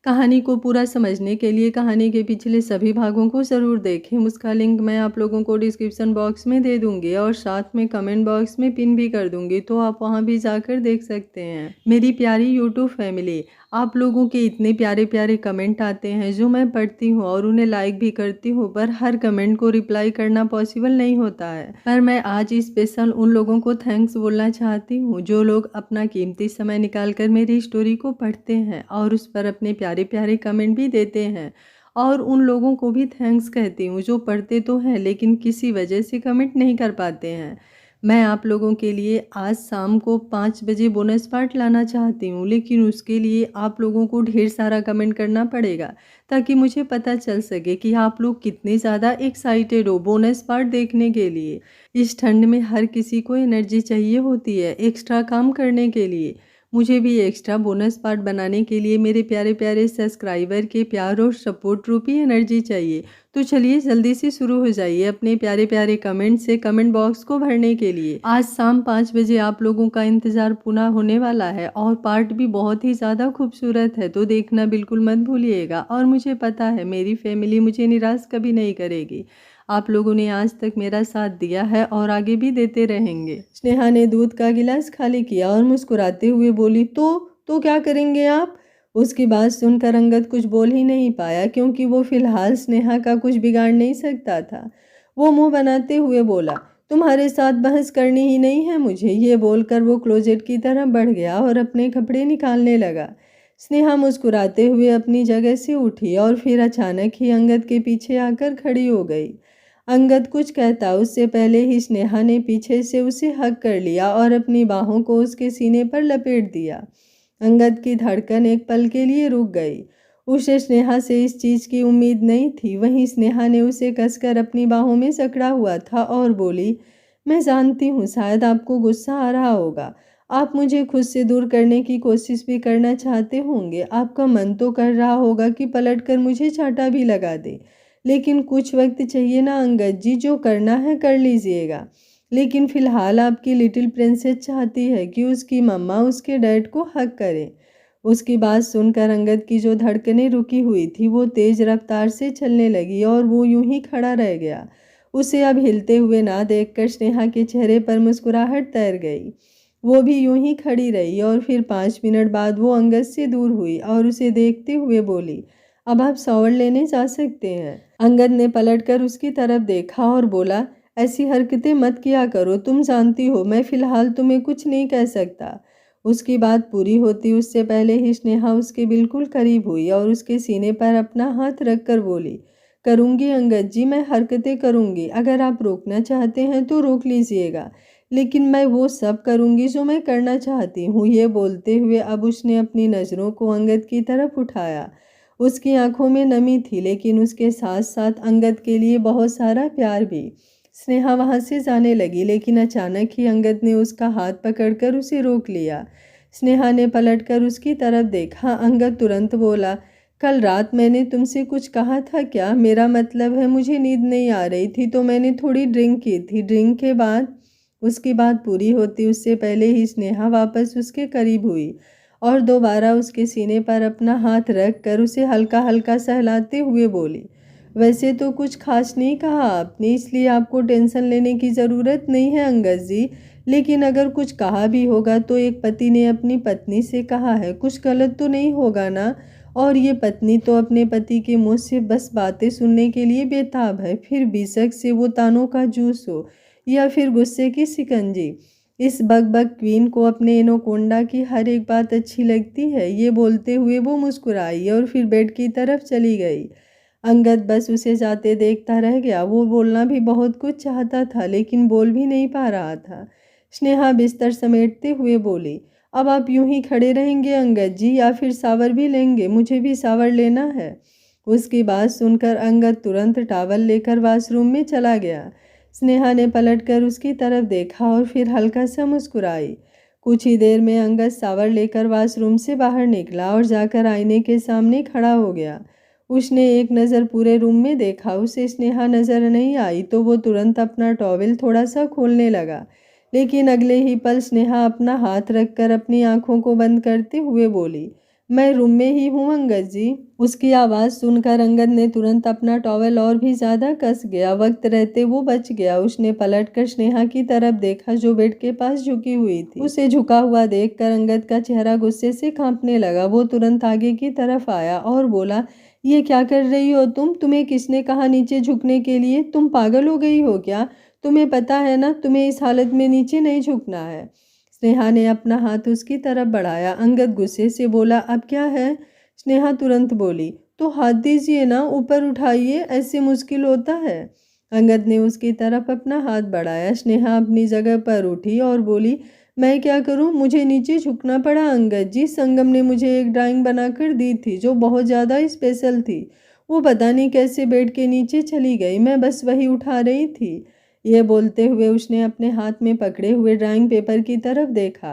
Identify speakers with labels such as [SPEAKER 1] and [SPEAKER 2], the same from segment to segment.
[SPEAKER 1] कहानी को पूरा समझने के लिए कहानी के पिछले सभी भागों को ज़रूर देखें। उसका लिंक मैं आप लोगों को डिस्क्रिप्शन बॉक्स में दे दूंगी और साथ में कमेंट बॉक्स में पिन भी कर दूंगी, तो आप वहां भी जाकर देख सकते हैं। मेरी प्यारी यूट्यूब फैमिली, आप लोगों के इतने प्यारे प्यारे कमेंट आते हैं जो मैं पढ़ती हूँ और उन्हें लाइक भी करती हूँ, पर हर कमेंट को रिप्लाई करना पॉसिबल नहीं होता है। पर मैं आज स्पेशल उन लोगों को थैंक्स बोलना चाहती हूँ जो लोग अपना कीमती समय निकालकर मेरी स्टोरी को पढ़ते हैं और उस पर अपने प्यारे प्यारे कमेंट भी देते हैं। और उन लोगों को भी थैंक्स कहती हूँ जो पढ़ते तो हैं लेकिन किसी वजह से कमेंट नहीं कर पाते हैं। मैं आप लोगों के लिए आज शाम को 5 बजे बोनस पार्ट लाना चाहती हूँ, लेकिन उसके लिए आप लोगों को ढेर सारा कमेंट करना पड़ेगा ताकि मुझे पता चल सके कि आप लोग कितने ज़्यादा एक्साइटेड हो बोनस पार्ट देखने के लिए। इस ठंड में हर किसी को एनर्जी चाहिए होती है एक्स्ट्रा काम करने के लिए। मुझे भी एक्स्ट्रा बोनस पार्ट बनाने के लिए मेरे प्यारे प्यारे सब्सक्राइबर के प्यार और सपोर्ट रूपी एनर्जी चाहिए। तो चलिए जल्दी से शुरू हो जाइए अपने प्यारे प्यारे कमेंट से कमेंट बॉक्स को भरने के लिए। आज शाम 5 बजे आप लोगों का इंतज़ार पुनः होने वाला है और पार्ट भी बहुत ही ज़्यादा खूबसूरत है, तो देखना बिल्कुल मत भूलिएगा। और मुझे पता है मेरी फैमिली मुझे निराश कभी नहीं करेगी। आप लोगों ने आज तक मेरा साथ दिया है और आगे भी देते रहेंगे। स्नेहा ने दूध का गिलास खाली किया और मुस्कुराते हुए बोली, तो क्या करेंगे आप? उसकी बात सुनकर अंगद कुछ बोल ही नहीं पाया, क्योंकि वो फिलहाल स्नेहा का कुछ बिगाड़ नहीं सकता था। वो मुंह बनाते हुए बोला, तुम्हारे साथ बहस करनी ही नहीं है मुझे। ये बोलकर वो क्लोजेट की तरफ बढ़ गया और अपने कपड़े निकालने लगा। स्नेहा मुस्कुराते हुए अपनी जगह से उठी और फिर अचानक ही अंगद के पीछे आकर खड़ी हो गई। अंगद कुछ कहता उससे पहले ही स्नेहा ने पीछे से उसे हग कर लिया और अपनी बाहों को उसके सीने पर लपेट दिया। अंगद की धड़कन एक पल के लिए रुक गई। उसे स्नेहा से इस चीज़ की उम्मीद नहीं थी। वहीं स्नेहा ने उसे कसकर अपनी बाहों में जकड़ा हुआ था और बोली, मैं जानती हूँ शायद आपको गुस्सा आ रहा होगा। आप मुझे खुद से दूर करने की कोशिश भी करना चाहते होंगे। आपका मन तो कर रहा होगा कि पलटकर मुझे चांटा भी लगा दे, लेकिन कुछ वक्त चाहिए ना अंगद जी, जो करना है कर लीजिएगा। लेकिन फिलहाल आपकी लिटिल प्रिंसेस चाहती है कि उसकी मम्मा उसके डैड को हक करे। उसकी बात सुनकर अंगद की जो धड़कनें रुकी हुई थी वो तेज रफ्तार से चलने लगी और वो यूं ही खड़ा रह गया। उसे अब हिलते हुए ना देखकर स्नेहा के चेहरे पर मुस्कुराहट तैर गई। वो भी यूं ही खड़ी रही और फिर 5 मिनट बाद वो अंगद से दूर हुई और उसे देखते हुए बोली, अब आप शॉवर लेने जा सकते हैं। अंगद ने पलटकर उसकी तरफ देखा और बोला, ऐसी हरकतें मत किया करो, तुम जानती हो मैं फिलहाल तुम्हें कुछ नहीं कह सकता। उसकी बात पूरी होती उससे पहले ही स्नेहा उसके बिल्कुल करीब हुई और उसके सीने पर अपना हाथ रखकर बोली, करूंगी अंगद जी, मैं हरकतें करूंगी। अगर आप रोकना चाहते हैं तो रोक लीजिएगा, लेकिन मैं वो सब करूंगी जो मैं करना चाहती हूँ। ये बोलते हुए अब उसने अपनी नज़रों को अंगद की तरफ उठाया। उसकी आंखों में नमी थी, लेकिन उसके साथ साथ अंगद के लिए बहुत सारा प्यार भी। स्नेहा वहां से जाने लगी, लेकिन अचानक ही अंगद ने उसका हाथ पकड़कर उसे रोक लिया। स्नेहा ने पलटकर उसकी तरफ देखा। अंगद तुरंत बोला, कल रात मैंने तुमसे कुछ कहा था क्या? मेरा मतलब है मुझे नींद नहीं आ रही थी तो मैंने थोड़ी ड्रिंक की थी। ड्रिंक के बाद उसकी बात पूरी होती उससे पहले ही स्नेहा वापस उसके करीब हुई और दोबारा उसके सीने पर अपना हाथ रख कर उसे हल्का हल्का सहलाते हुए बोली, वैसे तो कुछ खास नहीं कहा आपने, इसलिए आपको टेंशन लेने की ज़रूरत नहीं है अंगद जी। लेकिन अगर कुछ कहा भी होगा तो एक पति ने अपनी पत्नी से कहा है, कुछ गलत तो नहीं होगा ना? और ये पत्नी तो अपने पति के मुंह से बस बातें सुनने के लिए बेताब है, फिर बेशक से वो तानों का जूस हो या फिर गुस्से की शिकंजी। इस बकबक क्वीन को अपने एनोकोंडा की हर एक बात अच्छी लगती है। ये बोलते हुए वो मुस्कुराई और फिर बेड की तरफ चली गई। अंगद बस उसे जाते देखता रह गया। वो बोलना भी बहुत कुछ चाहता था, लेकिन बोल भी नहीं पा रहा था। स्नेहा बिस्तर समेटते हुए बोली, अब आप यूं ही खड़े रहेंगे अंगद जी या फिर शावर भी लेंगे? मुझे भी शावर लेना है। उसकी बात सुनकर अंगद तुरंत टॉवल लेकर वॉशरूम में चला गया। स्नेहा ने पलटकर उसकी तरफ देखा और फिर हल्का सा मुस्कुराई। कुछ ही देर में अंगद शावर लेकर वॉशरूम से बाहर निकला और जाकर आईने के सामने खड़ा हो गया। उसने एक नज़र पूरे रूम में देखा। उसे स्नेहा नज़र नहीं आई तो वो तुरंत अपना टॉवेल थोड़ा सा खोलने लगा, लेकिन अगले ही पल स्नेहा अपना हाथ रखकर अपनी आंखों को बंद करते हुए बोली, मैं रूम में ही हूँ अंगद जी। उसकी आवाज़ सुनकर अंगद ने तुरंत अपना टॉवल और भी ज़्यादा कस गया। वक्त रहते वो बच गया। उसने पलटकर स्नेहा की तरफ देखा जो बेड के पास झुकी हुई थी। उसे झुका हुआ देखकर अंगद का चेहरा गुस्से से कांपने लगा। वो तुरंत आगे की तरफ आया और बोला, ये क्या कर रही हो तुम? तुम्हें किसने कहा नीचे झुकने के लिए? तुम पागल हो गई हो क्या? तुम्हें पता है ना तुम्हें इस हालत में नीचे नहीं झुकना है। स्नेहा ने अपना हाथ उसकी तरफ बढ़ाया। अंगद गुस्से से बोला, अब क्या है? स्नेहा तुरंत बोली, तो हाथ दीजिए ना, ऊपर उठाइए, ऐसे मुश्किल होता है? अंगद ने उसकी तरफ अपना हाथ बढ़ाया। स्नेहा अपनी जगह पर उठी और बोली, मैं क्या करूं? मुझे नीचे झुकना पड़ा अंगद जी। संगम ने मुझे एक ड्राइंग बनाकर दी थी जो बहुत ज़्यादा स्पेशल थी। वो पता नहीं कैसे बेड के नीचे चली गई, मैं बस वही उठा रही थी। ये बोलते हुए उसने अपने हाथ में पकड़े हुए ड्राइंग पेपर की तरफ देखा।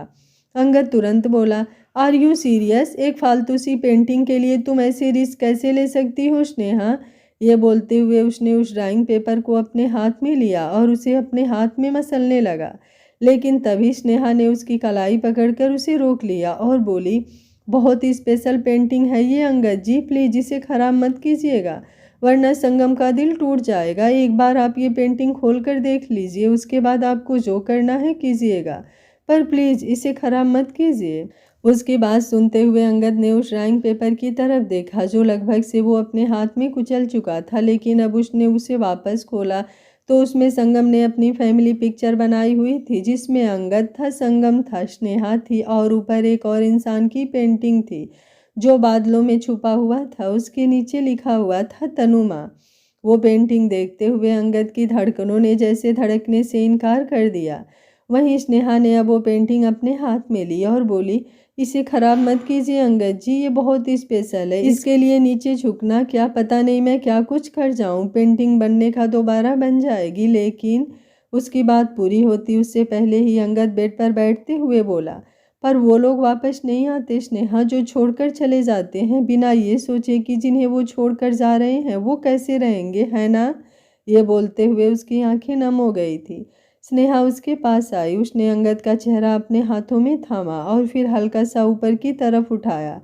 [SPEAKER 1] अंगद तुरंत बोला, आर यू सीरियस? एक फालतू सी पेंटिंग के लिए तुम ऐसे रिस्क कैसे ले सकती हो स्नेहा? ये बोलते हुए उसने उस ड्राइंग पेपर को अपने हाथ में लिया और उसे अपने हाथ में मसलने लगा। लेकिन तभी स्नेहा ने उसकी कलाई पकड़कर उसे रोक लिया और बोली, बहुत ही स्पेशल पेंटिंग है ये अंगद जी, प्लीज़ इसे ख़राब मत कीजिएगा वरना संगम का दिल टूट जाएगा। एक बार आप ये पेंटिंग खोल कर देख लीजिए, उसके बाद आपको जो करना है कीजिएगा, पर प्लीज़ इसे ख़राब मत कीजिए। उसकी बात सुनते हुए अंगद ने उस ड्राइंग पेपर की तरफ देखा जो लगभग से वो अपने हाथ में कुचल चुका था, लेकिन अब उसने उसे वापस खोला तो उसमें संगम ने अपनी फैमिली पिक्चर बनाई हुई थी जिसमें अंगद था, संगम था, स्नेहा थी और ऊपर एक और इंसान की पेंटिंग थी जो बादलों में छुपा हुआ था। उसके नीचे लिखा हुआ था तनुमा। वो पेंटिंग देखते हुए अंगद की धड़कनों ने जैसे धड़कने से इनकार कर दिया। वहीं स्नेहा ने अब वो पेंटिंग अपने हाथ में ली और बोली, इसे खराब मत कीजिए अंगद जी, ये बहुत ही स्पेशल है, इसके लिए नीचे झुकना क्या पता नहीं मैं क्या कुछ कर जाऊं। पेंटिंग बनने का दोबारा बन जाएगी। लेकिन उसकी बात पूरी होती उससे पहले ही अंगद बेड पर बैठते हुए बोला, पर वो लोग वापस नहीं आते स्नेहा जो छोड़कर चले जाते हैं बिना ये सोचे कि जिन्हें वो छोड़कर जा रहे हैं वो कैसे रहेंगे, है ना? ये बोलते हुए उसकी आंखें नम हो गई थी। स्नेहा उसके पास आई। उसने अंगद का चेहरा अपने हाथों में थामा और फिर हल्का सा ऊपर की तरफ उठाया।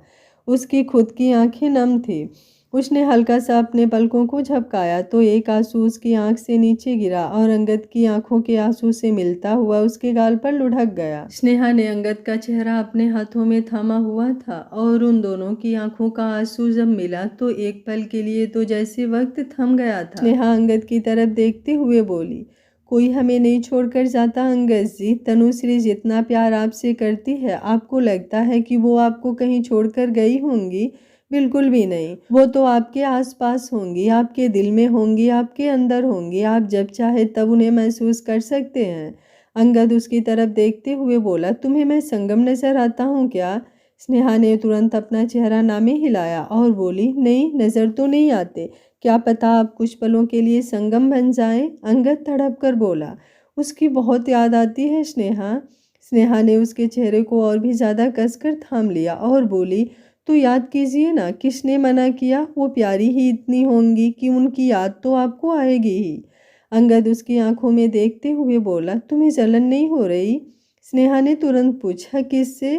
[SPEAKER 1] उसकी खुद की आंखें नम थी। उसने हल्का सा अपने पलकों को झपकाया तो एक आंसू उसकी आंख से नीचे गिरा और अंगद की आंखों के आंसू से मिलता हुआ उसके गाल पर लुढ़क गया। स्नेहा ने अंगद का चेहरा अपने हाथों में थामा हुआ था और उन दोनों की आंखों का आंसू जब मिला तो एक पल के लिए तो जैसे वक्त थम गया था। स्नेहा अंगद की तरफ देखते हुए बोली, कोई हमें नहीं छोड़कर जाता अंगद जी। तनुश्री जितना प्यार आपसे करती है आपको लगता है कि वो आपको कहीं छोड़कर गई होंगी? बिल्कुल भी नहीं। वो तो आपके आसपास होंगी, आपके दिल में होंगी, आपके अंदर होंगी। आप जब चाहे तब उन्हें महसूस कर सकते हैं। अंगद उसकी तरफ देखते हुए बोला, तुम्हें मैं संगम नजर आता हूँ क्या? स्नेहा ने तुरंत अपना चेहरा नामे हिलाया और बोली, नहीं नजर तो नहीं आते, क्या पता आप कुछ पलों के लिए संगम बन जाएं। अंगद तड़प कर बोला, उसकी बहुत याद आती है स्नेहा। स्नेहा ने उसके चेहरे को और भी ज़्यादा कसकर थाम लिया और बोली, तो याद कीजिए ना, किसने मना किया? वो प्यारी ही इतनी होंगी कि उनकी याद तो आपको आएगी ही। अंगद उसकी आंखों में देखते हुए बोला, तुम्हें जलन नहीं हो रही? स्नेहा ने तुरंत पूछा, किससे?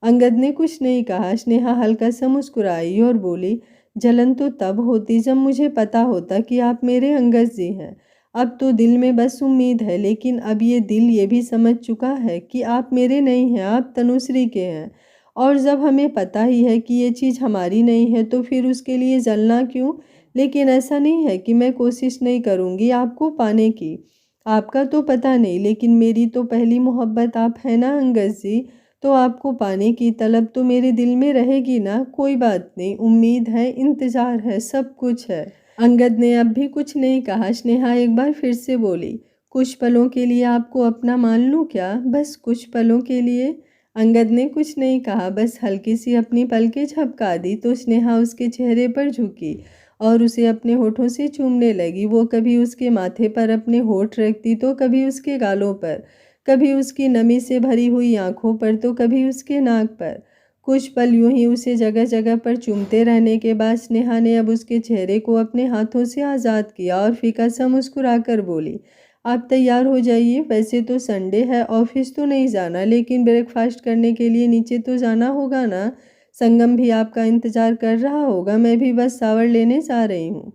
[SPEAKER 1] अंगद ने कुछ नहीं कहा। स्नेहा हल्का सा मुस्कुराई और बोली, जलन तो तब होती जब मुझे पता होता कि आप मेरे अंगद जी हैं। अब तो दिल में बस उम्मीद है, लेकिन अब ये दिल ये भी समझ चुका है कि आप मेरे नहीं हैं, आप तनुश्री के हैं। और जब हमें पता ही है कि ये चीज़ हमारी नहीं है तो फिर उसके लिए जलना क्यों? लेकिन ऐसा नहीं है कि मैं कोशिश नहीं करूँगी आपको पाने की। आपका तो पता नहीं, लेकिन मेरी तो पहली मोहब्बत आप है ना अंगद जी। तो आपको पाने की तलब तो मेरे दिल में रहेगी ना। कोई बात नहीं, उम्मीद है, इंतज़ार है, सब कुछ है। अंगद ने अब भी कुछ नहीं कहा। स्नेहा एक बार फिर से बोली, कुछ पलों के लिए आपको अपना मान लूँ क्या? बस कुछ पलों के लिए? अंगद ने कुछ नहीं कहा, बस हल्की सी अपनी पलकें झपका दी तो स्नेहा उसके चेहरे पर झुकी और उसे अपने होठों से चूमने लगी। वो कभी उसके माथे पर अपने होठ रखती तो कभी उसके गालों पर, कभी उसकी नमी से भरी हुई आंखों पर तो कभी उसके नाक पर। कुछ पल यूं ही उसे जगह जगह पर चूमते रहने के बाद स्नेहा ने अब उसके चेहरे को अपने हाथों से आज़ाद किया और फीका सा मुस्कुरा कर बोली, आप तैयार हो जाइए। वैसे तो संडे है, ऑफिस तो नहीं जाना, लेकिन ब्रेकफास्ट करने के लिए नीचे तो जाना होगा ना? संगम भी आपका इंतजार कर रहा होगा, मैं भी बस शावर लेने जा रही हूँ।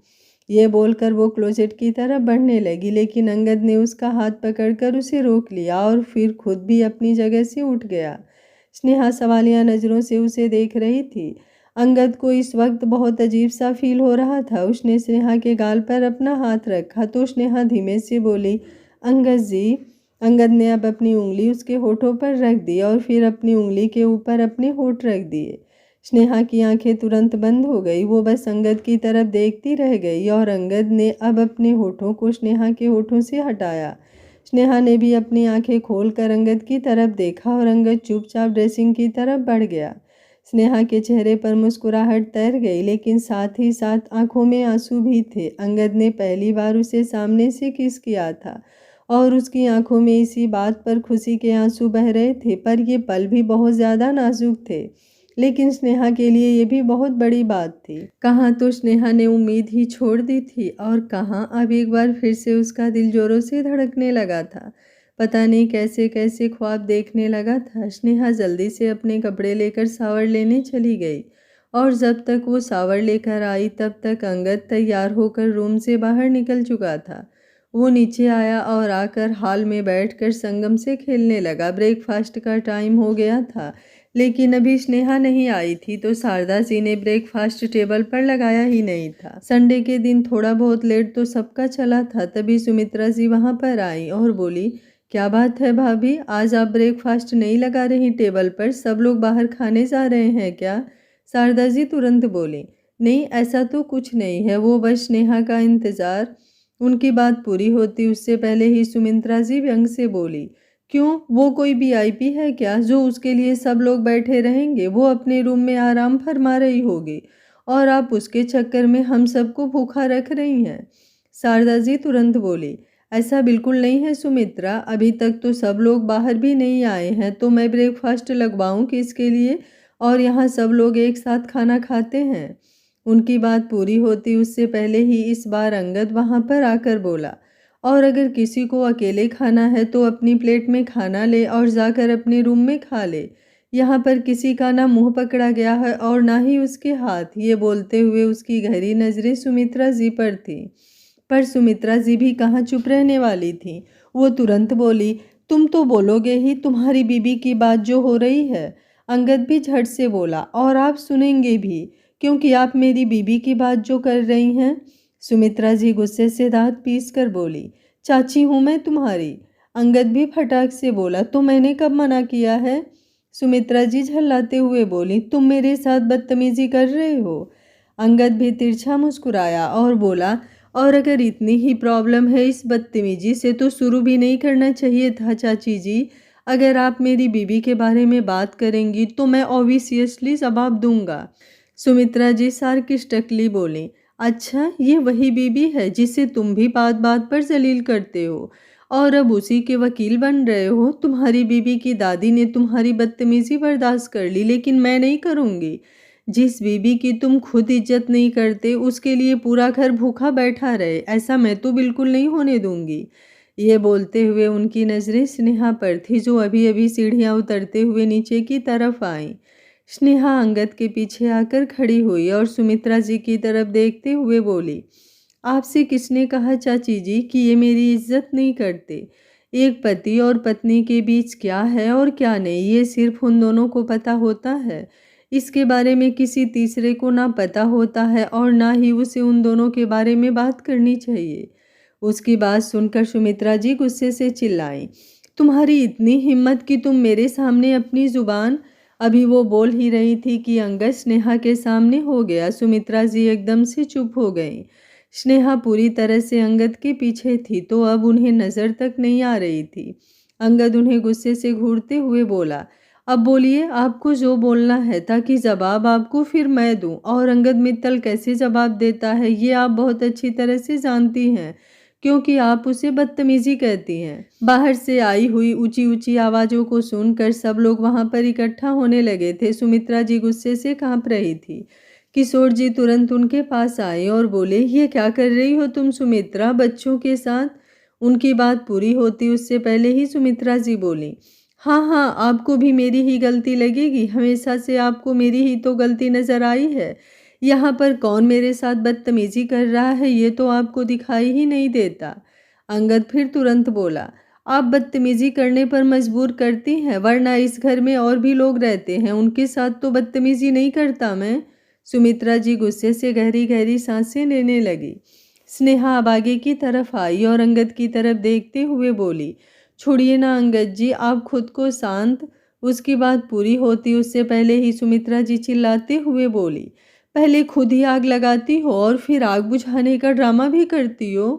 [SPEAKER 1] ये बोलकर वो क्लोजेट की तरफ बढ़ने लगी, लेकिन अंगद ने उसका हाथ पकड़कर उसे रोक लिया और फिर खुद भी अपनी जगह से उठ गया। स्नेहा सवालिया नज़रों से उसे देख रही थी। अंगद को इस वक्त बहुत अजीब सा फील हो रहा था। उसने स्नेहा के गाल पर अपना हाथ रखा तो स्नेहा धीमे से बोली, अंगद जी। अंगद ने अब अपनी उंगली उसके होठों पर रख दी और फिर अपनी उंगली के ऊपर अपने होठ रख दिए। स्नेहा की आंखें तुरंत बंद हो गई। वो बस अंगद की तरफ देखती रह गई और अंगद ने अब अपने होठों को स्नेहा के होठों से हटाया। स्नेहा ने भी अपनी आंखें खोलकर अंगद की तरफ देखा और अंगद चुपचाप ड्रेसिंग की तरफ बढ़ गया। स्नेहा के चेहरे पर मुस्कुराहट तैर गई, लेकिन साथ ही साथ आंखों में आंसू भी थे। अंगद ने पहली बार उसे सामने से किस किया था और उसकी आंखों में इसी बात पर खुशी के आंसू बह रहे थे, पर ये पल भी बहुत ज़्यादा नाजुक थे। लेकिन स्नेहा के लिए ये भी बहुत बड़ी बात थी। कहाँ तो स्नेहा ने उम्मीद ही छोड़ दी थी और कहाँ अब एक बार फिर से उसका दिल जोरों से धड़कने लगा था। पता नहीं कैसे कैसे ख्वाब देखने लगा था। स्नेहा जल्दी से अपने कपड़े लेकर शावर लेने चली गई और जब तक वो शावर लेकर आई तब तक अंगद तैयार होकर रूम से बाहर निकल चुका था। वो नीचे आया और आकर हॉल में बैठकर संगम से खेलने लगा। ब्रेकफास्ट का टाइम हो गया था, लेकिन अभी स्नेहा नहीं आई थी तो शारदा जी ने ब्रेकफास्ट टेबल पर लगाया ही नहीं था। संडे के दिन थोड़ा बहुत लेट तो सबका चला था। तभी सुमित्रा जी वहां पर आई और बोली, क्या बात है भाभी, आज आप ब्रेकफास्ट नहीं लगा रही टेबल पर? सब लोग बाहर खाने जा रहे हैं क्या? शारदा जी तुरंत बोली, नहीं ऐसा तो कुछ नहीं है, वो बस स्नेहा का इंतजार। उनकी बात पूरी होती उससे पहले ही सुमित्रा जी व्यंग से बोली, क्यों, वो कोई वीआईपी है क्या जो उसके लिए सब लोग बैठे रहेंगे? वो अपने रूम में आराम फरमा रही होगी और आप उसके चक्कर में हम सबको भूखा रख रही हैं। शारदा जी तुरंत बोली, ऐसा बिल्कुल नहीं है सुमित्रा, अभी तक तो सब लोग बाहर भी नहीं आए हैं तो मैं ब्रेकफास्ट लगवाऊं किसके लिए? और यहाँ सब लोग एक साथ खाना खाते हैं। उनकी बात पूरी होती उससे पहले ही इस बार अंगद वहां पर आकर बोला, और अगर किसी को अकेले खाना है तो अपनी प्लेट में खाना ले और जाकर अपने रूम में खा ले। यहाँ पर किसी का ना मुंह पकड़ा गया है और ना ही उसके हाथ। ये बोलते हुए उसकी गहरी नज़रें सुमित्रा जी पर थी, पर सुमित्रा जी भी कहाँ चुप रहने वाली थी। वो तुरंत बोली, तुम तो बोलोगे ही, तुम्हारी बीबी की बात जो हो रही है। अंगद भी झट से बोला, और आप सुनेंगे भी, क्योंकि आप मेरी बीबी की बात जो कर रही हैं। सुमित्रा जी गुस्से से दांत पीस कर बोली, चाची हूँ मैं तुम्हारी। अंगद भी फटाक से बोला, तो मैंने कब मना किया है? सुमित्रा जी झल्लाते हुए बोली, तुम मेरे साथ बदतमीजी कर रहे हो। अंगद भी तिरछा मुस्कुराया और बोला, और अगर इतनी ही प्रॉब्लम है इस बदतमीजी से तो शुरू भी नहीं करना चाहिए था चाची जी। अगर आप मेरी बीबी के बारे में बात करेंगी तो मैं ऑब्वियसली जवाब दूंगा। सुमित्रा जी सार्किस्टिकली बोली, अच्छा ये वही बीबी है जिसे तुम भी बात बात पर जलील करते हो और अब उसी के वकील बन रहे हो। तुम्हारी बीबी की दादी ने तुम्हारी बदतमीजी बर्दाश्त कर ली, लेकिन मैं नहीं करूँगी। जिस बीबी की तुम खुद इज्जत नहीं करते उसके लिए पूरा घर भूखा बैठा रहे, ऐसा मैं तो बिल्कुल नहीं होने दूंगी। ये बोलते हुए उनकी नज़रें स्नेहा पर थी जो अभी अभी सीढ़ियाँ उतरते हुए नीचे की तरफ आई। स्नेहा अंगद के पीछे आकर खड़ी हुई और सुमित्रा जी की तरफ देखते हुए बोली, आपसे किसने कहा चाची जी कि ये मेरी इज्जत नहीं करते? एक पति और पत्नी के बीच क्या है और क्या नहीं ये सिर्फ उन दोनों को पता होता है। इसके बारे में किसी तीसरे को ना पता होता है और ना ही उसे उन दोनों के बारे में बात करनी चाहिए। उसकी बात सुनकर सुमित्रा जी गुस्से से चिल्लाई, तुम्हारी इतनी हिम्मत कि तुम मेरे सामने अपनी जुबान। अभी वो बोल ही रही थी कि अंगद स्नेहा के सामने हो गया। सुमित्रा जी एकदम से चुप हो गई। स्नेहा पूरी तरह से अंगद के पीछे थी तो अब उन्हें नज़र तक नहीं आ रही थी। अंगद उन्हें गुस्से से घूरते हुए बोला, अब बोलिए आपको जो बोलना है ताकि जवाब आपको फिर मैं दूं। और अंगद मित्तल कैसे जवाब देता है ये आप बहुत अच्छी तरह से जानती हैं, क्योंकि आप उसे बदतमीजी कहती हैं। बाहर से आई हुई ऊंची ऊंची आवाज़ों को सुनकर सब लोग वहां पर इकट्ठा होने लगे थे। सुमित्रा जी गुस्से से कांप रही थी। किशोर जी तुरंत उनके पास आए और बोले, ये क्या कर रही हो तुम सुमित्रा बच्चों के साथ? उनकी बात पूरी होती उससे पहले ही सुमित्रा जी बोली, हाँ हाँ, आपको भी मेरी ही गलती लगेगी, हमेशा से आपको मेरी ही तो गलती नज़र आई है। यहाँ पर कौन मेरे साथ बदतमीज़ी कर रहा है ये तो आपको दिखाई ही नहीं देता। अंगद फिर तुरंत बोला, आप बदतमीज़ी करने पर मजबूर करती हैं, वरना इस घर में और भी लोग रहते हैं, उनके साथ तो बदतमीज़ी नहीं करता मैं। सुमित्रा जी गुस्से से गहरी गहरी सांसें लेने लगी। स्नेहा अब आगे की तरफ आई और अंगद की तरफ देखते हुए बोली, छोड़िए ना अंगद जी, आप खुद को शांत। उसकी बात पूरी होती उससे पहले ही सुमित्रा जी चिल्लाते हुए बोली, पहले खुद ही आग लगाती हो और फिर आग बुझाने का ड्रामा भी करती हो।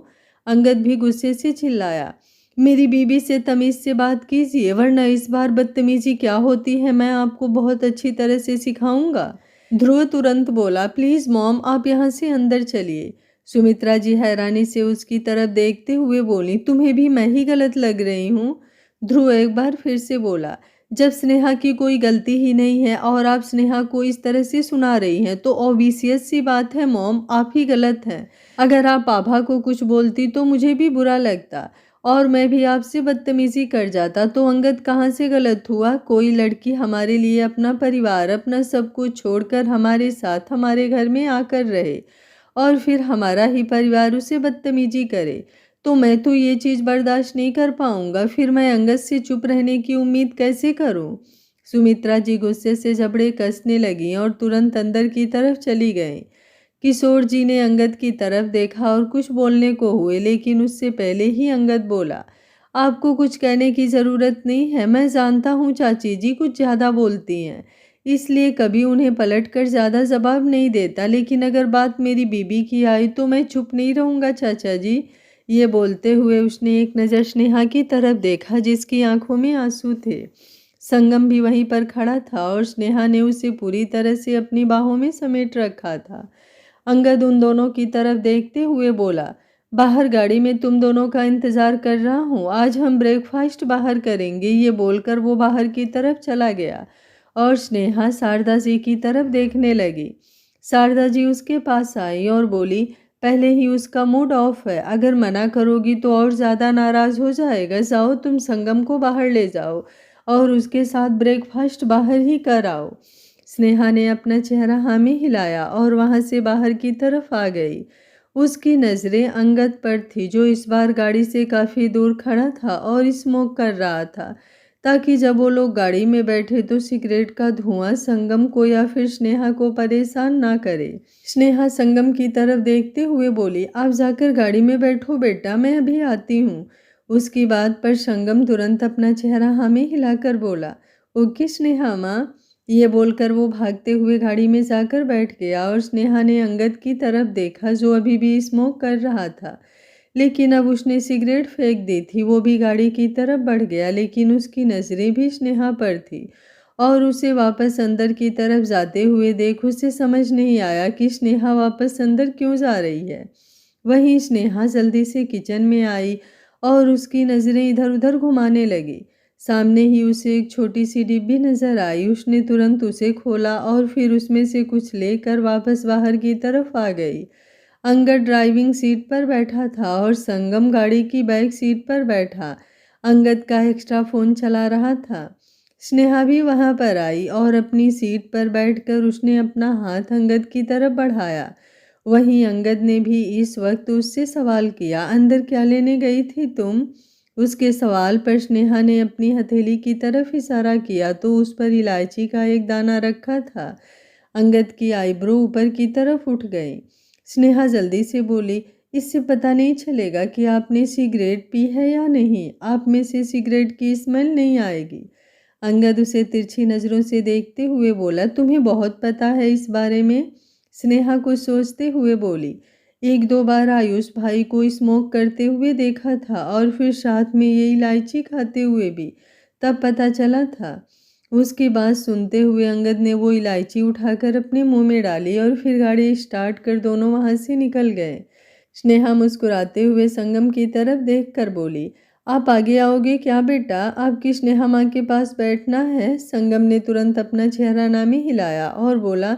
[SPEAKER 1] अंगद भी गुस्से से चिल्लाया, मेरी बीबी से तमीज़ से बात कीजिए, वरना इस बार बदतमीजी क्या होती है मैं आपको बहुत अच्छी तरह से सिखाऊंगा। ध्रुव तुरंत बोला, प्लीज़ मॉम, आप यहाँ से अंदर चलिए। सुमित्रा जी हैरानी से उसकी तरफ देखते हुए बोली, तुम्हें भी मैं ही गलत लग रही हूँ। ध्रुव एक बार फिर से बोला, जब स्नेहा की कोई गलती ही नहीं है और आप स्नेहा को इस तरह से सुना रही हैं तो ऑब्वियस सी बात है मॉम, आप ही गलत हैं। अगर आप आभा को कुछ बोलती तो मुझे भी बुरा लगता और मैं भी आपसे बदतमीजी कर जाता, तो अंगद कहाँ से गलत हुआ। कोई लड़की हमारे लिए अपना परिवार, अपना सब कुछ छोड़कर हमारे साथ हमारे घर में आकर रहे और फिर हमारा ही परिवार उसे बदतमीजी करे, तो मैं तो ये चीज़ बर्दाश्त नहीं कर पाऊंगा। फिर मैं अंगद से चुप रहने की उम्मीद कैसे करूं। सुमित्रा जी गुस्से से जबड़े कसने लगी और तुरंत अंदर की तरफ चली गईं। किशोर जी ने अंगद की तरफ देखा और कुछ बोलने को हुए, लेकिन उससे पहले ही अंगद बोला, आपको कुछ कहने की ज़रूरत नहीं है, मैं जानता हूँ चाची जी कुछ ज़्यादा बोलती हैं, इसलिए कभी उन्हें पलटकर ज़्यादा जवाब नहीं देता, लेकिन अगर बात मेरी बीबी की आई तो मैं चुप नहीं रहूँगा चाचा जी। ये बोलते हुए उसने एक नज़र स्नेहा की तरफ देखा जिसकी आंखों में आंसू थे। संगम भी वहीं पर खड़ा था और स्नेहा ने उसे पूरी तरह से अपनी बाहों में समेट रखा था। अंगद उन दोनों की तरफ देखते हुए बोला, बाहर गाड़ी में तुम दोनों का इंतजार कर रहा हूँ, आज हम ब्रेकफास्ट बाहर करेंगे। ये बोलकर वो बाहर की तरफ चला गया और स्नेहा शारदा जी की तरफ देखने लगी। शारदा जी उसके पास आई और बोली, पहले ही उसका मूड ऑफ है, अगर मना करोगी तो और ज़्यादा नाराज़ हो जाएगा। जाओ तुम संगम को बाहर ले जाओ और उसके साथ ब्रेकफास्ट बाहर ही कर आओ। स्नेहा ने अपना चेहरा हाँ में हिलाया और वहाँ से बाहर की तरफ आ गई। उसकी नज़रें अंगद पर थी जो इस बार गाड़ी से काफ़ी दूर खड़ा था और स्मोक कर रहा था, ताकि जब वो लोग गाड़ी में बैठे तो सिगरेट का धुआं संगम को या फिर स्नेहा को परेशान ना करे। स्नेहा संगम की तरफ देखते हुए बोली, आप जाकर गाड़ी में बैठो बेटा, मैं अभी आती हूँ। उसकी बात पर संगम तुरंत अपना चेहरा हाँ में हिलाकर बोला, ओके स्नेहा माँ। ये बोलकर वो भागते हुए गाड़ी में जाकर बैठ गया और स्नेहा ने अंगद की तरफ देखा जो अभी भी स्मोक कर रहा था, लेकिन अब उसने सिगरेट फेंक दी थी। वो भी गाड़ी की तरफ बढ़ गया, लेकिन उसकी नज़रें भी स्नेहा पर थी और उसे वापस अंदर की तरफ जाते हुए देख उसे समझ नहीं आया कि स्नेहा वापस अंदर क्यों जा रही है। वहीं स्नेहा जल्दी से किचन में आई और उसकी नज़रें इधर उधर घुमाने लगी। सामने ही उसे एक छोटी सी डिब्बी नज़र आई। उसने तुरंत उसे खोला और फिर उसमें से कुछ लेकर वापस बाहर की तरफ आ गई। अंगद ड्राइविंग सीट पर बैठा था और संगम गाड़ी की बैक सीट पर बैठा अंगद का एक्स्ट्रा फ़ोन चला रहा था। स्नेहा भी वहां पर आई और अपनी सीट पर बैठकर उसने अपना हाथ अंगद की तरफ बढ़ाया। वहीं अंगद ने भी इस वक्त उससे सवाल किया, अंदर क्या लेने गई थी तुम। उसके सवाल पर स्नेहा ने अपनी हथेली की तरफ इशारा किया तो उस पर इलायची का एक दाना रखा था। अंगद की आईब्रो ऊपर की तरफ उठ गई। स्नेहा जल्दी से बोली, इससे पता नहीं चलेगा कि आपने सिगरेट पी है या नहीं, आप में से सिगरेट की स्मेल नहीं आएगी। अंगद उसे तिरछी नज़रों से देखते हुए बोला, तुम्हें बहुत पता है इस बारे में। स्नेहा कुछ सोचते हुए बोली, एक दो बार आयुष भाई को स्मोक करते हुए देखा था और फिर साथ में ये इलायची खाते हुए भी, तब पता चला था। उसकी बात सुनते हुए अंगद ने वो इलायची उठाकर अपने मुंह में डाली और फिर गाड़ी स्टार्ट कर दोनों वहां से निकल गए। स्नेहा मुस्कुराते हुए संगम की तरफ देखकर बोली, आप आगे आओगे क्या बेटा, आपकी स्नेहा माँ के पास बैठना है। संगम ने तुरंत अपना चेहरा ना में हिलाया और बोला,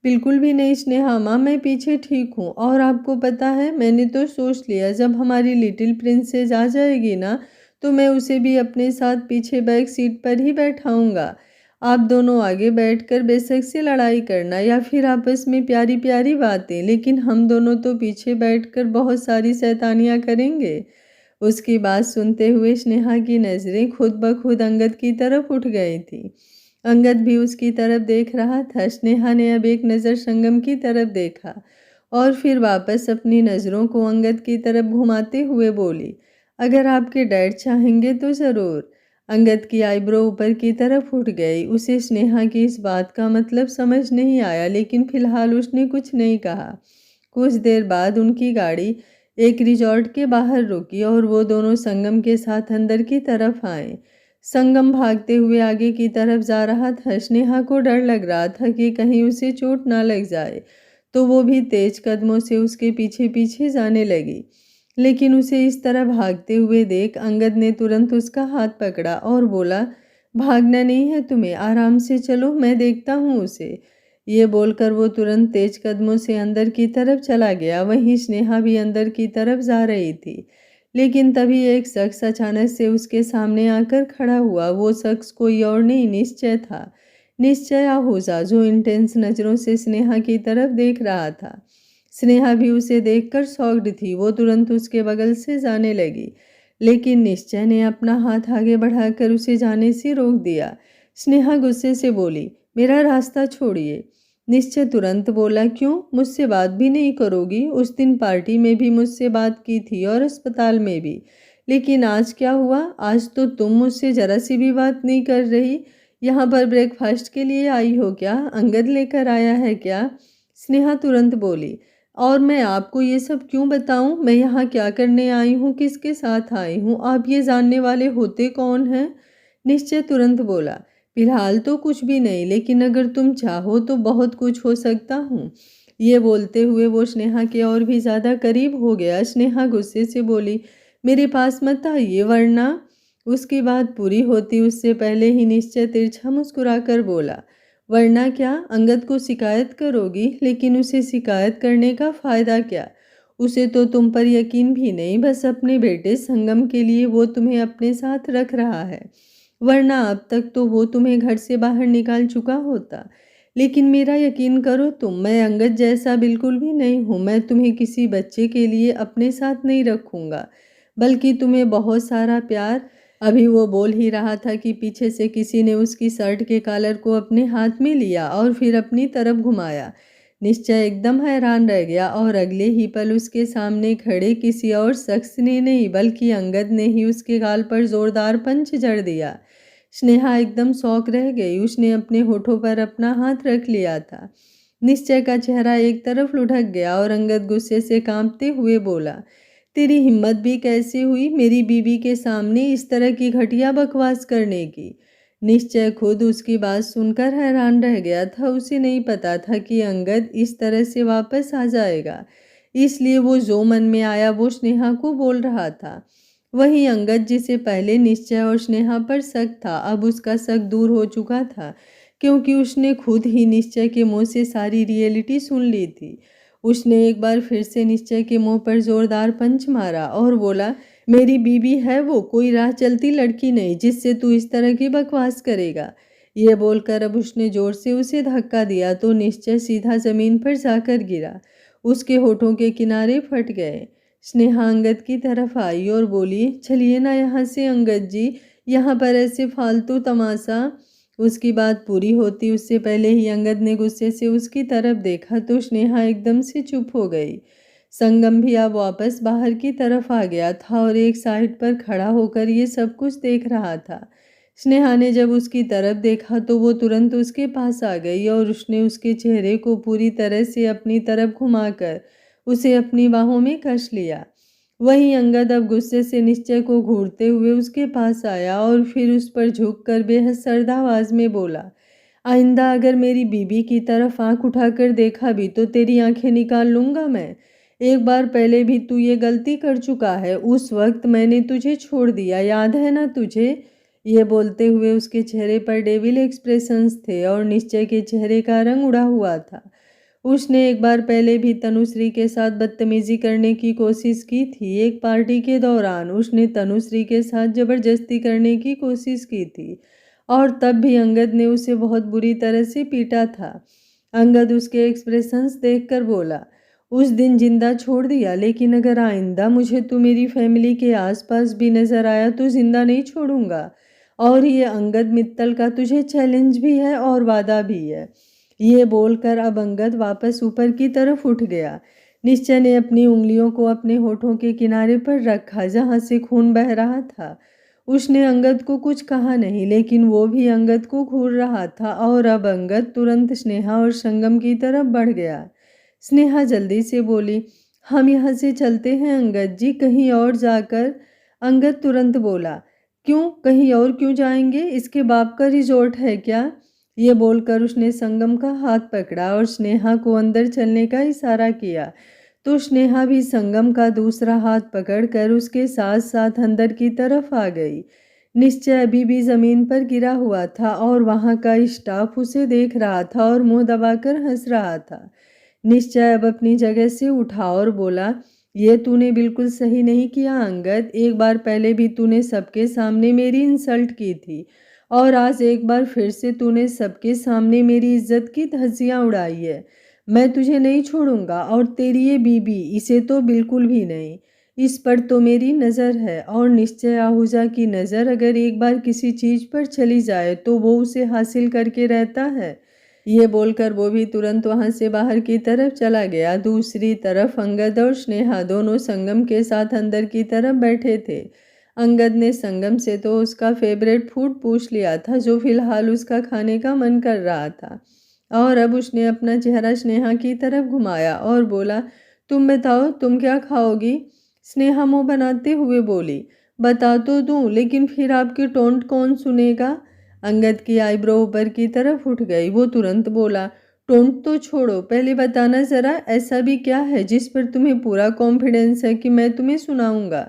[SPEAKER 1] बिल्कुल भी नहीं स्नेहा माँ, मैं पीछे ठीक हूँ। और आपको पता है मैंने तो सोच लिया जब हमारी लिटिल प्रिंसेस आ जाएगी ना तो मैं उसे भी अपने साथ पीछे बैक सीट पर ही बैठाऊंगा। आप दोनों आगे बैठकर बेशक से लड़ाई करना या फिर आपस में प्यारी प्यारी बातें, लेकिन हम दोनों तो पीछे बैठकर बहुत सारी शैतानियां करेंगे। उसकी बात सुनते हुए स्नेहा की नज़रें खुद ब खुद अंगद की तरफ उठ गई थी। अंगद भी उसकी तरफ देख रहा था। स्नेहा ने अब एक नज़र संगम की तरफ देखा और फिर वापस अपनी नज़रों को अंगद की तरफ घुमाते हुए बोली, अगर आपके डैड चाहेंगे तो ज़रूर। अंगद की आईब्रो ऊपर की तरफ उठ गई। उसे स्नेहा की इस बात का मतलब समझ नहीं आया, लेकिन फिलहाल उसने कुछ नहीं कहा। कुछ देर बाद उनकी गाड़ी एक रिजॉर्ट के बाहर रुकी और वो दोनों संगम के साथ अंदर की तरफ आए। संगम भागते हुए आगे की तरफ जा रहा था। स्नेहा को डर लग रहा था कि कहीं उसे चोट ना लग जाए, तो वो भी तेज कदमों से उसके पीछे पीछे जाने लगी। लेकिन उसे इस तरह भागते हुए देख अंगद ने तुरंत उसका हाथ पकड़ा और बोला, भागना नहीं है तुम्हें, आराम से चलो, मैं देखता हूँ उसे। ये बोलकर वो तुरंत तेज कदमों से अंदर की तरफ चला गया। वहीं स्नेहा भी अंदर की तरफ जा रही थी, लेकिन तभी एक शख्स अचानक से उसके सामने आकर खड़ा हुआ। वो शख्स कोई और नहीं, निश्चय था। निश्चय आहूजा, जो इंटेंस नज़रों से स्नेहा की तरफ देख रहा था। स्नेहा भी उसे देखकर शॉक्ड थी। वो तुरंत उसके बगल से जाने लगी, लेकिन निश्चय ने अपना हाथ आगे बढ़ाकर उसे जाने से रोक दिया। स्नेहा गुस्से से बोली, मेरा रास्ता छोड़िए। निश्चय तुरंत बोला, क्यों, मुझसे बात भी नहीं करोगी? उस दिन पार्टी में भी मुझसे बात की थी और अस्पताल में भी, लेकिन आज क्या हुआ? आज तो तुम मुझसे जरा सी भी बात नहीं कर रही। यहाँ पर ब्रेकफास्ट के लिए आई हो क्या? अंगद लेकर आया है क्या? स्नेहा तुरंत बोली, और मैं आपको ये सब क्यों बताऊं? मैं यहाँ क्या करने आई हूँ, किसके साथ आई हूँ, आप ये जानने वाले होते कौन हैं? निश्चय तुरंत बोला, फिलहाल तो कुछ भी नहीं, लेकिन अगर तुम चाहो तो बहुत कुछ हो सकता हूँ। ये बोलते हुए वो स्नेहा के और भी ज़्यादा करीब हो गया। स्नेहा गुस्से से बोली, मेरे पास मत आइए, वरना। उसकी बात पूरी होती उससे पहले ही निश्चय तिरछा मुस्कुराकर बोला, वरना क्या? अंगद को शिकायत करोगी? लेकिन उसे शिकायत करने का फ़ायदा क्या? उसे तो तुम पर यकीन भी नहीं, बस अपने बेटे संगम के लिए वो तुम्हें अपने साथ रख रहा है, वरना अब तक तो वो तुम्हें घर से बाहर निकाल चुका होता। लेकिन मेरा यकीन करो तुम, मैं अंगद जैसा बिल्कुल भी नहीं हूँ। मैं तुम्हें किसी बच्चे के लिए अपने साथ नहीं रखूँगा, बल्कि तुम्हें बहुत सारा प्यार। अभी वो बोल ही रहा था कि पीछे से किसी ने उसकी शर्ट के कॉलर को अपने हाथ में लिया और फिर अपनी तरफ घुमाया। निश्चय एकदम हैरान रह गया और अगले ही पल उसके सामने खड़े किसी और शख्स ने नहीं, बल्कि अंगद ने ही उसके गाल पर जोरदार पंच जड़ दिया। स्नेहा एकदम शौक रह गई। उसने अपने होठों पर अपना हाथ रख लिया था। निश्चय का चेहरा एक तरफ लुढ़क गया और अंगद गुस्से से कांपते हुए बोला, तेरी हिम्मत भी कैसे हुई मेरी बीबी के सामने इस तरह की घटिया बकवास करने की? निश्चय खुद उसकी बात सुनकर हैरान रह गया था। उसे नहीं पता था कि अंगद इस तरह से वापस आ जाएगा, इसलिए वो जो मन में आया वो स्नेहा को बोल रहा था। वहीं अंगद, जिसे पहले निश्चय और स्नेहा पर शक था, अब उसका शक दूर हो चुका था, क्योंकि उसने खुद ही निश्चय के मुंह से सारी रियलिटी सुन ली थी। उसने एक बार फिर से निश्चय के मुंह पर जोरदार पंच मारा और बोला, मेरी बीबी है वो, कोई राह चलती लड़की नहीं जिससे तू इस तरह की बकवास करेगा। ये बोलकर अब उसने जोर से उसे धक्का दिया तो निश्चय सीधा जमीन पर जाकर गिरा। उसके होठों के किनारे फट गए। स्नेहा अंगद की तरफ आई और बोली, चलिए ना यहाँ से अंगद जी, यहाँ पर ऐसे फालतू तमाशा। उसकी बात पूरी होती उससे पहले ही अंगद ने गुस्से से उसकी तरफ देखा तो स्नेहा एकदम से चुप हो गई। संगम भी अब वापस बाहर की तरफ आ गया था और एक साइड पर खड़ा होकर ये सब कुछ देख रहा था। स्नेहा ने जब उसकी तरफ देखा तो वो तुरंत उसके पास आ गई और उसने उसके चेहरे को पूरी तरह से अपनी तरफ घुमाकर उसे अपनी बाहों में कस लिया। वहीं अंगद अब गुस्से से निश्चय को घूरते हुए उसके पास आया और फिर उस पर झुककर बेहद सर्द आवाज में बोला, आइंदा अगर मेरी बीबी की तरफ आंख उठाकर देखा भी तो तेरी आंखें निकाल लूंगा मैं। एक बार पहले भी तू ये गलती कर चुका है, उस वक्त मैंने तुझे छोड़ दिया, याद है ना तुझे? ये बोलते हुए उसके चेहरे पर डेविल एक्सप्रेशंस थे और निश्चय के चेहरे का रंग उड़ा हुआ था। उसने एक बार पहले भी तनुश्री के साथ बदतमीजी करने की कोशिश की थी। एक पार्टी के दौरान उसने तनुश्री के साथ जबरदस्ती करने की कोशिश की थी और तब भी अंगद ने उसे बहुत बुरी तरह से पीटा था। अंगद उसके एक्सप्रेशंस देखकर बोला, उस दिन जिंदा छोड़ दिया, लेकिन अगर आइंदा मुझे तो मेरी फैमिली के आसपास भी नजर आया तो जिंदा नहीं छोड़ूंगा। और ये अंगद मित्तल का तुझे चैलेंज भी है और वादा भी है। ये बोलकर अब अंगद वापस ऊपर की तरफ उठ गया। निश्चय ने अपनी उंगलियों को अपने होठों के किनारे पर रखा जहां से खून बह रहा था। उसने अंगद को कुछ कहा नहीं, लेकिन वो भी अंगद को घूर रहा था और अब अंगद तुरंत स्नेहा और संगम की तरफ बढ़ गया। स्नेहा जल्दी से बोली, हम यहाँ से चलते हैं अंगद जी, कहीं और जाकर। अंगद तुरंत बोला, क्यों, कहीं और क्यों जाएंगे? इसके बाप का रिजॉर्ट है क्या? ये बोलकर उसने संगम का हाथ पकड़ा और स्नेहा को अंदर चलने का इशारा किया तो स्नेहा भी संगम का दूसरा हाथ पकड़कर उसके साथ साथ अंदर की तरफ आ गई। निश्चय अभी भी जमीन पर गिरा हुआ था और वहां का स्टाफ उसे देख रहा था और मुंह दबाकर हंस रहा था। निश्चय अब अपनी जगह से उठा और बोला, ये तूने बिल्कुल सही नहीं किया अंगद। एक बार पहले भी तूने सबके सामने मेरी इंसल्ट की थी और आज एक बार फिर से तूने सबके सामने मेरी इज्जत की धज्जियां उड़ाई है। मैं तुझे नहीं छोड़ूंगा और तेरी ये बीबी, इसे तो बिल्कुल भी नहीं। इस पर तो मेरी नज़र है और निश्चय आहूजा की नज़र अगर एक बार किसी चीज़ पर चली जाए तो वो उसे हासिल करके रहता है। ये बोलकर वो भी तुरंत वहां से बाहर की तरफ चला गया। दूसरी तरफ अंगद और स्नेहा दोनों संगम के साथ अंदर की तरफ बैठे थे। अंगद ने संगम से तो उसका फेवरेट फूड पूछ लिया था जो फिलहाल उसका खाने का मन कर रहा था और अब उसने अपना चेहरा स्नेहा की तरफ घुमाया और बोला, तुम बताओ तुम क्या खाओगी? स्नेहा मुंह बनाते हुए बोली, बता तो दूं, लेकिन फिर आपके टोंट कौन सुनेगा? अंगद की आईब्रो ऊपर की तरफ उठ गई। वो तुरंत बोला, टोंट तो छोड़ो, पहले बताना जरा ऐसा भी क्या है जिस पर तुम्हें पूरा कॉन्फिडेंस है कि मैं तुम्हें सुनाऊंगा?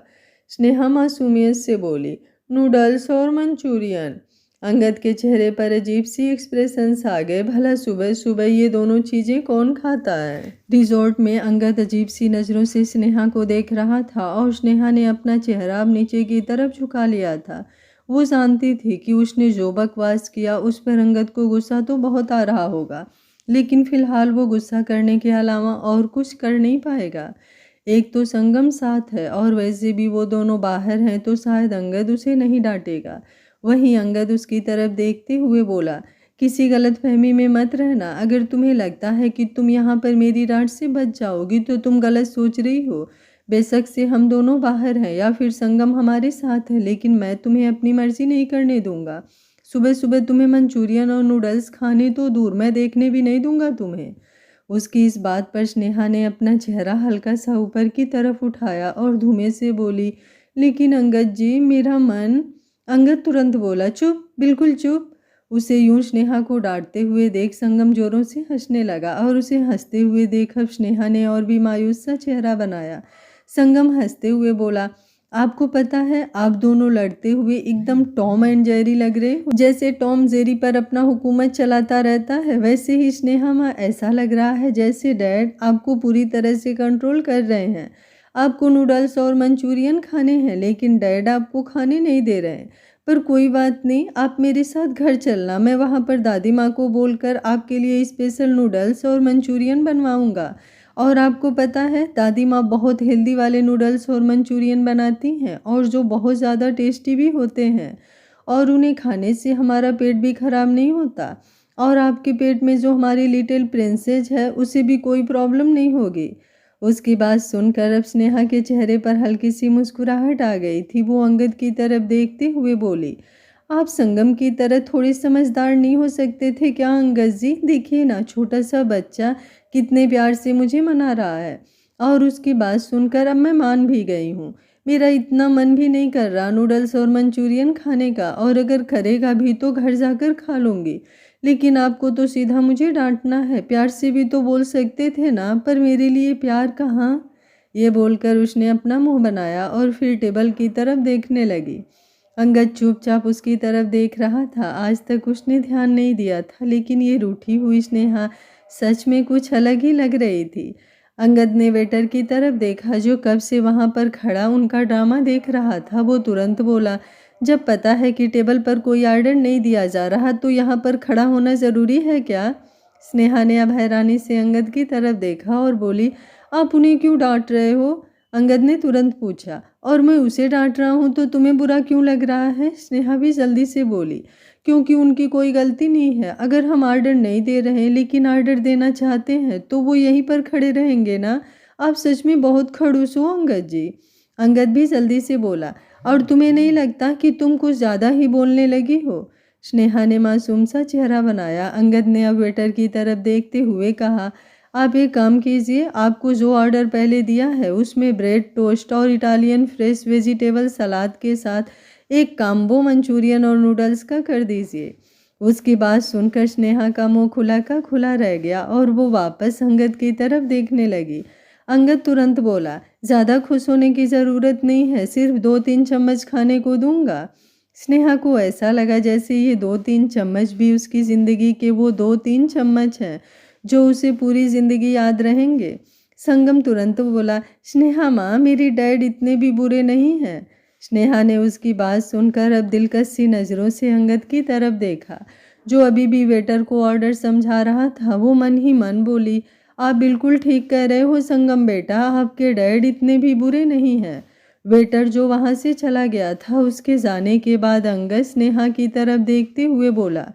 [SPEAKER 1] स्नेहा मासूमियत से बोली, नूडल्स और मंचूरियन। अंगद के चेहरे पर अजीब सी एक्सप्रेशंस आ गए। भला सुबह सुबह ये दोनों चीजें कौन खाता है? रिजॉर्ट में अंगद अजीब सी नजरों से स्नेहा को देख रहा था और स्नेहा ने अपना चेहरा अब नीचे की तरफ झुका लिया था। वो जानती थी कि उसने जो बकवास किया उस पर अंगद को गुस्सा तो बहुत आ रहा होगा, लेकिन फिलहाल वो गुस्सा करने के अलावा और कुछ कर नहीं पाएगा। एक तो संगम साथ है और वैसे भी वो दोनों बाहर हैं तो शायद अंगद उसे नहीं डांटेगा। वहीं अंगद उसकी तरफ देखते हुए बोला, किसी गलतफहमी में मत रहना। अगर तुम्हें लगता है कि तुम यहाँ पर मेरी डांट से बच जाओगी तो तुम गलत सोच रही हो। बेशक से हम दोनों बाहर हैं या फिर संगम हमारे साथ है, लेकिन मैं तुम्हें अपनी मर्जी नहीं करने दूंगा। सुबह सुबह तुम्हें मंचूरियन और नूडल्स खाने तो दूर, मैं देखने भी नहीं दूंगा तुम्हें। उसकी इस बात पर स्नेहा ने अपना चेहरा हल्का सा ऊपर की तरफ उठाया और धूमे से बोली, लेकिन अंगद जी, मेरा मन। अंगद तुरंत बोला, चुप, बिल्कुल चुप। उसे यूं स्नेहा को डांटते हुए देख संगम जोरों से हंसने लगा और उसे हंसते हुए देख अब स्नेहा ने और भी मायूस सा चेहरा बनाया। संगम हंसते हुए बोला, आपको पता है आप दोनों लड़ते हुए एकदम टॉम एंड जेरी लग रहे हो। जैसे टॉम जेरी पर अपना हुकूमत चलाता रहता है, वैसे ही स्नेहा माँ ऐसा लग रहा है जैसे डैड आपको पूरी तरह से कंट्रोल कर रहे हैं। आपको नूडल्स और मंचूरियन खाने हैं, लेकिन डैड आपको खाने नहीं दे रहे हैं। पर कोई बात नहीं, आप मेरे साथ घर चलना, मैं वहाँ पर दादी माँ को बोलकर आपके लिए स्पेशल नूडल्स और मंचूरियन बनवाऊँगा। और आपको पता है दादी माँ बहुत हेल्दी वाले नूडल्स और मंचूरियन बनाती हैं और जो बहुत ज़्यादा टेस्टी भी होते हैं और उन्हें खाने से हमारा पेट भी खराब नहीं होता और आपके पेट में जो हमारी लिटिल प्रिंसेस है उसे भी कोई प्रॉब्लम नहीं होगी। उसकी बात सुनकर अब स्नेहा के चेहरे पर हल्की सी मुस्कुराहट आ गई थी। वो अंगद की तरफ देखते हुए बोली, आप संगम की तरह थोड़े समझदार नहीं हो सकते थे क्या अंगद जी? देखिए ना, छोटा सा बच्चा कितने प्यार से मुझे मना रहा है और उसकी बात सुनकर अब मैं मान भी गई हूँ। मेरा इतना मन भी नहीं कर रहा नूडल्स और मंचूरियन खाने का, और अगर करेगा भी तो घर जाकर खा लूँगी। लेकिन आपको तो सीधा मुझे डांटना है, प्यार से भी तो बोल सकते थे ना, पर मेरे लिए प्यार कहाँ? ये बोलकर उसने अपना मुंह बनाया और फिर टेबल की तरफ देखने लगी। अंगद चुपचाप उसकी तरफ देख रहा था। आज तक उसने ध्यान नहीं दिया था, लेकिन ये रूठी हुई स्नेहा सच में कुछ अलग ही लग रही थी। अंगद ने वेटर की तरफ देखा जो कब से वहां पर खड़ा उनका ड्रामा देख रहा था। वो तुरंत बोला, जब पता है कि टेबल पर कोई ऑर्डर नहीं दिया जा रहा तो यहाँ पर खड़ा होना ज़रूरी है क्या? स्नेहा ने अब हैरानी से अंगद की तरफ देखा और बोली, आप उन्हें क्यों डांट रहे हो? अंगद ने तुरंत पूछा। और मैं उसे डांट रहा हूँ तो तुम्हें बुरा क्यों लग रहा है? स्नेहा भी जल्दी से बोली, क्योंकि उनकी कोई गलती नहीं है। अगर हम ऑर्डर नहीं दे रहे लेकिन ऑर्डर देना चाहते हैं तो वो यहीं पर खड़े रहेंगे ना। आप सच में बहुत खड़ूस हो अंगद जी। अंगद भी जल्दी से बोला, और तुम्हें नहीं लगता कि तुम कुछ ज़्यादा ही बोलने लगी हो? स्नेहा ने मासूम सा चेहरा बनाया। अंगद ने अब वेटर की तरफ देखते हुए कहा, आप एक काम कीजिए, आपको जो ऑर्डर पहले दिया है उसमें ब्रेड टोस्ट और इटालियन फ्रेश वेजिटेबल सलाद के साथ एक काम्बो मंचूरियन और नूडल्स का कर दीजिए। उसकी बात सुनकर स्नेहा का मुंह खुला का खुला रह गया और वो वापस अंगद की तरफ देखने लगी। अंगद तुरंत बोला, ज़्यादा खुश होने की ज़रूरत नहीं है, सिर्फ 2-3 चम्मच खाने को दूंगा। स्नेहा को ऐसा लगा जैसे ये 2-3 चम्मच भी उसकी ज़िंदगी के वो 2-3 चम्मच हैं जो उसे पूरी ज़िंदगी याद रहेंगे। संगम तुरंत बोला, स्नेहा माँ, मेरी डैड इतने भी बुरे नहीं हैं। स्नेहा ने उसकी बात सुनकर अब दिलकश नज़रों से अंगद की तरफ देखा जो अभी भी वेटर को ऑर्डर समझा रहा था। वो मन ही मन बोली, आप बिल्कुल ठीक कह रहे हो संगम बेटा, आपके डैड इतने भी बुरे नहीं हैं। वेटर जो वहाँ से चला गया था उसके जाने के बाद अंगद स्नेहा की तरफ देखते हुए बोला,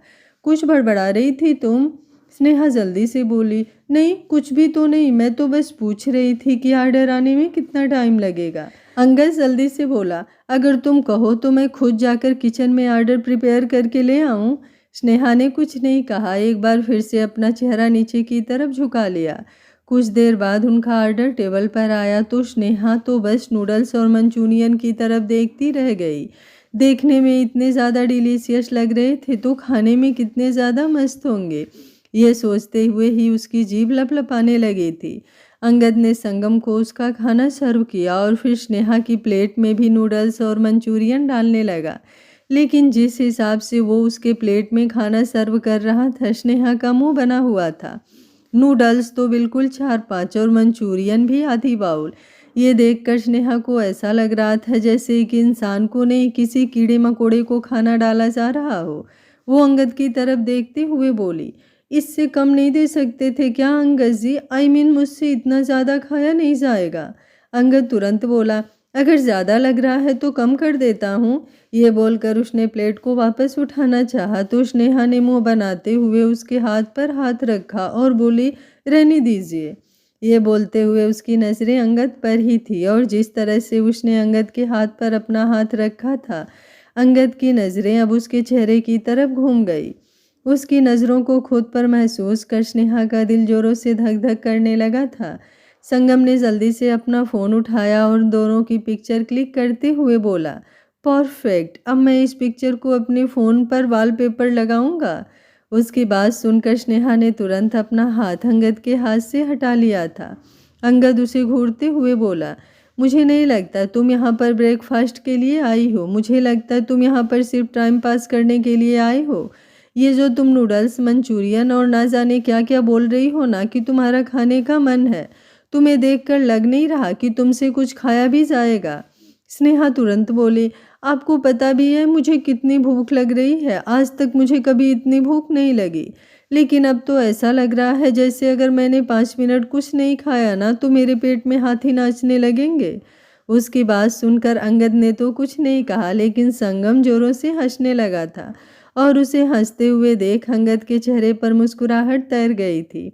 [SPEAKER 1] कुछ बड़बड़ा रही थी तुम? स्नेहा जल्दी से बोली, नहीं कुछ भी तो नहीं, मैं तो बस पूछ रही थी कि ऑर्डर आने में कितना टाइम लगेगा। अंगद जल्दी से बोला, अगर तुम कहो तो मैं खुद जाकर किचन में ऑर्डर प्रिपेयर करके ले आऊँ। स्नेहा ने कुछ नहीं कहा, एक बार फिर से अपना चेहरा नीचे की तरफ झुका लिया। कुछ देर बाद उनका ऑर्डर टेबल पर आया तो स्नेहा तो बस नूडल्स और मंचूरियन की तरफ देखती रह गई। देखने में इतने ज़्यादा डिलीशियस लग रहे थे तो खाने में कितने ज़्यादा मस्त होंगे, ये सोचते हुए ही उसकी जीभ लपलपाने लगी थी। अंगद ने संगम को उसका खाना सर्व किया और फिर स्नेहा की प्लेट में भी नूडल्स और मंचूरियन डालने लगा। लेकिन जिस हिसाब से वो उसके प्लेट में खाना सर्व कर रहा था, स्नेहा का मुंह बना हुआ था। नूडल्स तो बिल्कुल 4-5 और मंचूरियन भी आधी बाउल। ये देखकर स्नेहा को ऐसा लग रहा था जैसे कि इंसान को नहीं किसी कीड़े मकोड़े को खाना डाला जा रहा हो। वो अंगद की तरफ देखते हुए बोली, इससे कम नहीं दे सकते थे क्या अंगद जी? मुझसे इतना ज़्यादा खाया नहीं जाएगा। अंगद तुरंत बोला, अगर ज़्यादा लग रहा है तो कम कर देता हूँ। ये बोलकर उसने प्लेट को वापस उठाना चाहा तो स्नेहा ने मुंह बनाते हुए उसके हाथ पर हाथ रखा और बोली, रहने दीजिए। ये बोलते हुए उसकी नज़रें अंगद पर ही थी और जिस तरह से उसने अंगद के हाथ पर अपना हाथ रखा था, अंगद की नज़रें अब उसके चेहरे की तरफ घूम गई। उसकी नज़रों को खुद पर महसूस कर स्नेहा का दिल जोरों से धक धक करने लगा था। संगम ने जल्दी से अपना फ़ोन उठाया और दोनों की पिक्चर क्लिक करते हुए बोला, परफेक्ट, अब मैं इस पिक्चर को अपने फ़ोन पर वॉलपेपर लगाऊंगा। उसकी बात सुनकर स्नेहा ने तुरंत अपना हाथ अंगद के हाथ से हटा लिया था। अंगद उसे घूरते हुए बोला, मुझे नहीं लगता तुम यहाँ पर ब्रेकफास्ट के लिए आई हो, मुझे लगता है तुम यहाँ पर सिर्फ टाइम पास करने के लिए आई हो। ये जो तुम नूडल्स, मंचूरियन और ना जाने क्या क्या बोल रही हो ना कि तुम्हारा खाने का मन है, तुम्हें देखकर लग नहीं रहा कि तुमसे कुछ खाया भी जाएगा। स्नेहा तुरंत बोली, आपको पता भी है मुझे कितनी भूख लग रही है, आज तक मुझे कभी इतनी भूख नहीं लगी, लेकिन अब तो ऐसा लग रहा है जैसे अगर मैंने 5 मिनट कुछ नहीं खाया ना तो मेरे पेट में हाथी नाचने लगेंगे। उसकी बात सुनकर अंगद ने तो कुछ नहीं कहा, लेकिन संगम जोरों से हंसने लगा था और उसे हंसते हुए देख अंगद के चेहरे पर मुस्कुराहट तैर गई थी।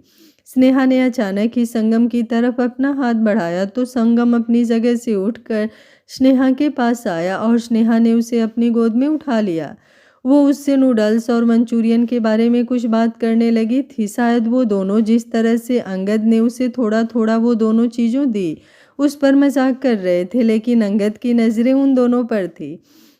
[SPEAKER 1] स्नेहा ने अचानक ही संगम की तरफ अपना हाथ बढ़ाया तो संगम अपनी जगह से उठकर स्नेहा के पास आया और स्नेहा ने उसे अपनी गोद में उठा लिया। वो उससे नूडल्स और मंचूरियन के बारे में कुछ बात करने लगी थी। शायद वो दोनों जिस तरह से अंगद ने उसे थोड़ा थोड़ा वो दोनों चीज़ों दी उस पर मजाक कर रहे थे, लेकिन अंगद की नज़रें उन दोनों पर थी।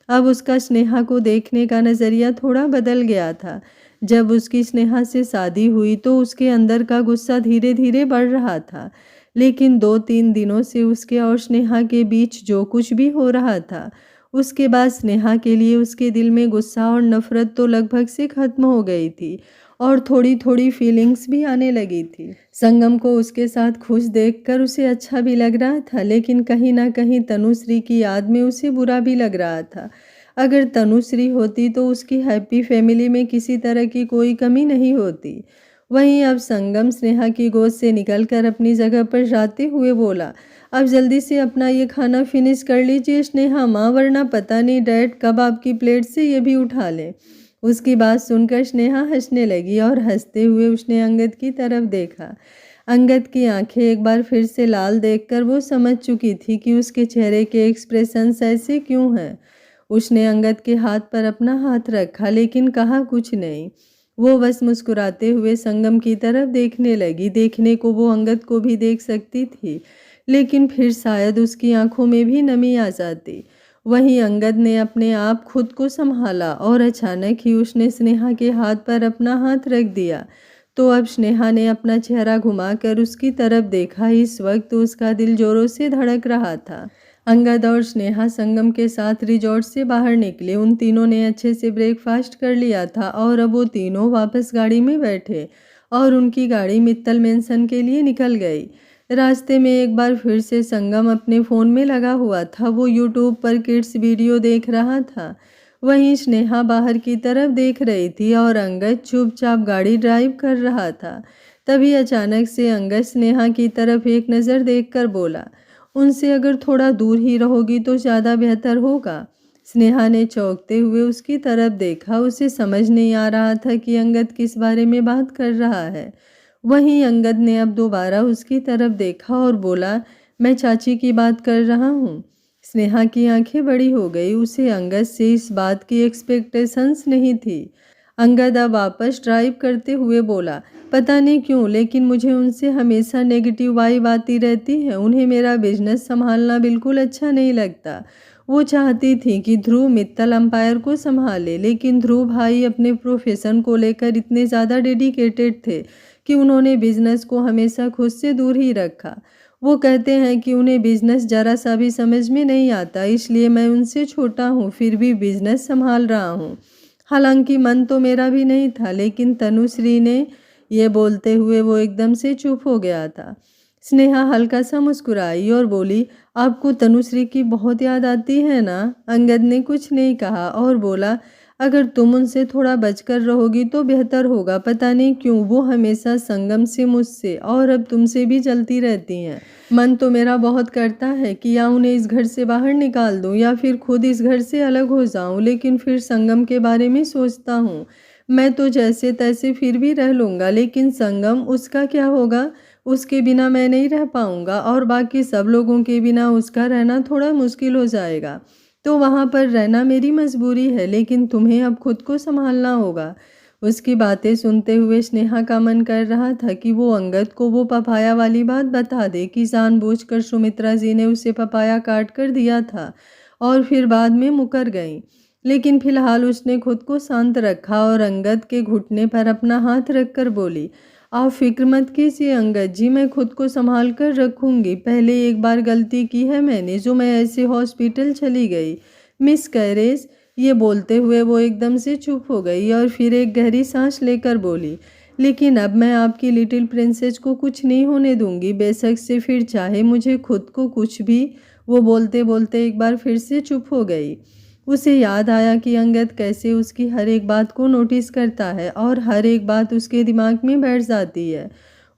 [SPEAKER 1] अब उसका स्नेहा को देखने का नज़रिया थोड़ा बदल गया था। जब उसकी स्नेहा से शादी हुई तो उसके अंदर का गुस्सा धीरे धीरे बढ़ रहा था, लेकिन 2-3 दिनों से उसके और स्नेहा के बीच जो कुछ भी हो रहा था, उसके बाद स्नेहा के लिए उसके दिल में गुस्सा और नफरत तो लगभग से खत्म हो गई थी और थोड़ी थोड़ी फीलिंग्स भी आने लगी थी। संगम को उसके साथ खुश देखकर उसे अच्छा भी लग रहा था, लेकिन कहीं ना कहीं तनुश्री की याद में उसे बुरा भी लग रहा था। अगर तनुश्री होती तो उसकी हैप्पी फैमिली में किसी तरह की कोई कमी नहीं होती। वहीं अब संगम स्नेहा की गोद से निकलकर अपनी जगह पर जाते हुए बोला, अब जल्दी से अपना ये खाना फिनिश कर लीजिए स्नेहा माँ, वरना पता नहीं डैड कब आपकी प्लेट से ये भी उठा लें। उसकी बात सुनकर स्नेहा हंसने लगी और हंसते हुए उसने अंगद की तरफ देखा। अंगद की आंखें एक बार फिर से लाल देखकर वो समझ चुकी थी कि उसके चेहरे के एक्सप्रेशंस ऐसे क्यों हैं। उसने अंगद के हाथ पर अपना हाथ रखा, लेकिन कहा कुछ नहीं। वो बस मुस्कुराते हुए संगम की तरफ देखने लगी। देखने को वो अंगद को भी देख सकती थी, लेकिन फिर शायद उसकी आंखों में भी नमी आ जाती। वहीं अंगद ने अपने आप खुद को संभाला और अचानक ही उसने स्नेहा के हाथ पर अपना हाथ रख दिया। तो अब स्नेहा ने अपना चेहरा घुमाकर उसकी तरफ देखा। इस वक्त उसका दिल जोरों से धड़क रहा था। अंगद और स्नेहा संगम के साथ रिजॉर्ट से बाहर निकले। उन तीनों ने अच्छे से ब्रेकफास्ट कर लिया था और अब वो तीनों वापस गाड़ी में बैठे और उनकी गाड़ी मित्तल मेंशन के लिए निकल गई। रास्ते में एक बार फिर से संगम अपने फ़ोन में लगा हुआ था। वो यूट्यूब पर किड्स वीडियो देख रहा था। वहीं स्नेहा बाहर की तरफ देख रही थी और अंगद चुपचाप गाड़ी ड्राइव कर रहा था। तभी अचानक से अंगद स्नेहा की तरफ एक नज़र देखकर बोला, उनसे अगर थोड़ा दूर ही रहोगी तो ज़्यादा बेहतर होगा। स्नेहा ने चौंकते हुए उसकी तरफ देखा। उसे समझ नहीं आ रहा था कि अंगद किस बारे में बात कर रहा है। वहीं अंगद ने अब दोबारा उसकी तरफ देखा और बोला, मैं चाची की बात कर रहा हूँ। स्नेहा की आंखें बड़ी हो गई। उसे अंगद से इस बात की एक्सपेक्टेशंस नहीं थी। अंगद अब वापस ड्राइव करते हुए बोला, पता नहीं क्यों लेकिन मुझे उनसे हमेशा नेगेटिव वाइब आती रहती है। उन्हें मेरा बिजनेस संभालना बिल्कुल अच्छा नहीं लगता। वो चाहती थी कि ध्रुव मित्तल अंपायर को संभाले, लेकिन ध्रुव भाई अपने प्रोफेशन को लेकर इतने ज़्यादा डेडिकेटेड थे कि उन्होंने बिजनेस को हमेशा खुद से दूर ही रखा। वो कहते हैं कि उन्हें बिजनेस ज़रा सा भी समझ में नहीं आता, इसलिए मैं उनसे छोटा हूँ फिर भी बिजनेस संभाल रहा हूँ। हालांकि मन तो मेरा भी नहीं था, लेकिन तनुश्री ने, ये बोलते हुए वो एकदम से चुप हो गया था। स्नेहा हल्का सा मुस्कुराई और बोली, आपको तनुश्री की बहुत याद आती है ना? अंगद ने कुछ नहीं कहा और बोला, अगर तुम उनसे थोड़ा बचकर रहोगी तो बेहतर होगा। पता नहीं क्यों वो हमेशा संगम से, मुझसे और अब तुमसे भी जलती रहती हैं। मन तो मेरा बहुत करता है कि या उन्हें इस घर से बाहर निकाल दूं या फिर खुद इस घर से अलग हो जाऊं, लेकिन फिर संगम के बारे में सोचता हूं। मैं तो जैसे तैसे फिर भी रह लूँगा, लेकिन संगम, उसका क्या होगा? उसके बिना मैं नहीं रह पाऊँगा और बाकी सब लोगों के बिना उसका रहना थोड़ा मुश्किल हो जाएगा। तो वहाँ पर रहना मेरी मजबूरी है, लेकिन तुम्हें अब खुद को संभालना होगा। उसकी बातें सुनते हुए स्नेहा का मन कर रहा था कि वो अंगद को वो पपाया वाली बात बता दे कि जानबूझकर सुमित्रा जी ने उसे पपाया काट कर दिया था और फिर बाद में मुकर गई। लेकिन फिलहाल उसने खुद को शांत रखा और अंगद के घुटने पर अपना हाथ रखकर बोली, आप फिक्र मत कीजिए अंगद जी, मैं खुद को संभाल कर रखूंगी। पहले एक बार गलती की है मैंने, जो मैं ऐसे हॉस्पिटल चली गई। Miss carriage. ये बोलते हुए वो एकदम से चुप हो गई और फिर एक गहरी सांस लेकर बोली, लेकिन अब मैं आपकी लिटिल प्रिंसेस को कुछ नहीं होने दूंगी, बेशक से फिर चाहे मुझे खुद को कुछ भी। वो बोलते बोलते एक बार फिर से चुप हो गई। उसे याद आया कि अंगद कैसे उसकी हर एक बात को नोटिस करता है और हर एक बात उसके दिमाग में बैठ जाती है।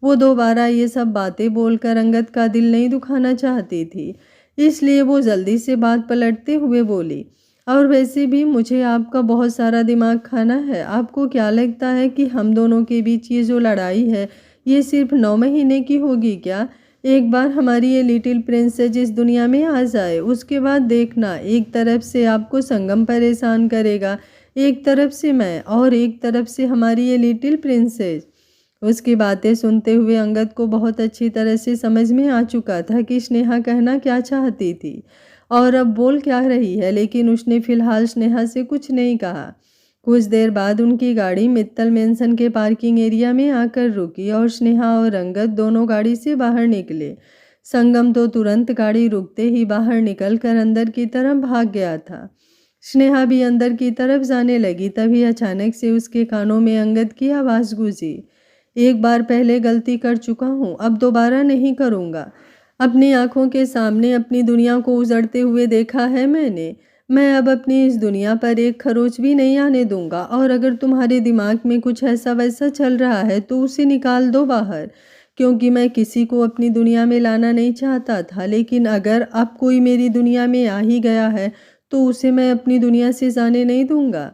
[SPEAKER 1] वो दोबारा ये सब बातें बोलकर अंगद का दिल नहीं दुखाना चाहती थी, इसलिए वो जल्दी से बात पलटते हुए बोली, और वैसे भी मुझे आपका बहुत सारा दिमाग खाना है। आपको क्या लगता है कि हम दोनों के बीच ये जो लड़ाई है ये सिर्फ 9 महीने की होगी क्या? एक बार हमारी ये लिटिल प्रिंसेस इस दुनिया में आ जाए, उसके बाद देखना, एक तरफ से आपको संगम परेशान करेगा, एक तरफ से मैं, और एक तरफ से हमारी ये लिटिल प्रिंसेस। उसकी बातें सुनते हुए अंगद को बहुत अच्छी तरह से समझ में आ चुका था कि स्नेहा कहना क्या चाहती थी और अब बोल क्या रही है, लेकिन उसने फिलहाल स्नेहा से कुछ नहीं कहा। कुछ देर बाद उनकी गाड़ी मित्तल मेंशन के पार्किंग एरिया में आकर रुकी और स्नेहा और अंगद दोनों गाड़ी से बाहर निकले। संगम तो तुरंत गाड़ी रुकते ही बाहर निकलकर अंदर की तरफ भाग गया था। स्नेहा भी अंदर की तरफ जाने लगी। तभी अचानक से उसके कानों में अंगद की आवाज़ गूंजी, एक बार पहले गलती कर चुका हूँ, अब दोबारा नहीं करूँगा। अपनी आंखों के सामने अपनी दुनिया को उजड़ते हुए देखा है मैंने। मैं अब अपनी इस दुनिया पर एक खरोच भी नहीं आने दूंगा, और अगर तुम्हारे दिमाग में कुछ ऐसा वैसा चल रहा है तो उसे निकाल दो बाहर, क्योंकि मैं किसी को अपनी दुनिया में लाना नहीं चाहता था, लेकिन अगर अब कोई मेरी दुनिया में आ ही गया है तो उसे मैं अपनी दुनिया से जाने नहीं दूंगा।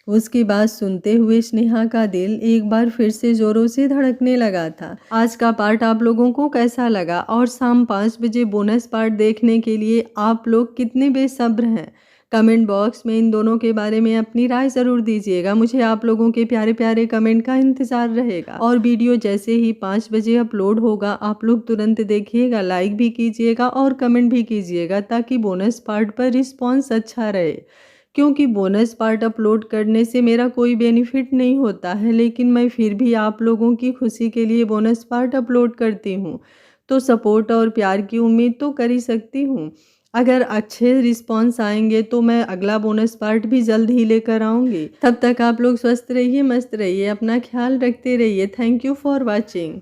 [SPEAKER 1] उसकी बात सुनते हुए स्नेहा का दिल एक बार फिर से जोरों से धड़कने लगा था। आज का पार्ट आप लोगों को कैसा लगा, और शाम 5 बजे बोनस पार्ट देखने के लिए आप लोग कितने बेसब्र हैं? कमेंट बॉक्स में इन दोनों के बारे में अपनी राय ज़रूर दीजिएगा। मुझे आप लोगों के प्यारे प्यारे कमेंट का इंतज़ार रहेगा। और वीडियो जैसे ही 5 बजे अपलोड होगा आप लोग तुरंत देखिएगा, लाइक भी कीजिएगा और कमेंट भी कीजिएगा, ताकि बोनस पार्ट पर रिस्पॉन्स अच्छा रहे। क्योंकि बोनस पार्ट अपलोड करने से मेरा कोई बेनिफिट नहीं होता है, लेकिन मैं फिर भी आप लोगों की खुशी के लिए बोनस पार्ट अपलोड करती हूँ। तो सपोर्ट और प्यार की उम्मीद तो कर ही सकती हूँ। अगर अच्छे रिस्पॉन्स आएंगे तो मैं अगला बोनस पार्ट भी जल्द ही लेकर आऊँगी। तब तक आप लोग स्वस्थ रहिए, मस्त रहिए, अपना ख्याल रखते रहिए। Thank you for watching.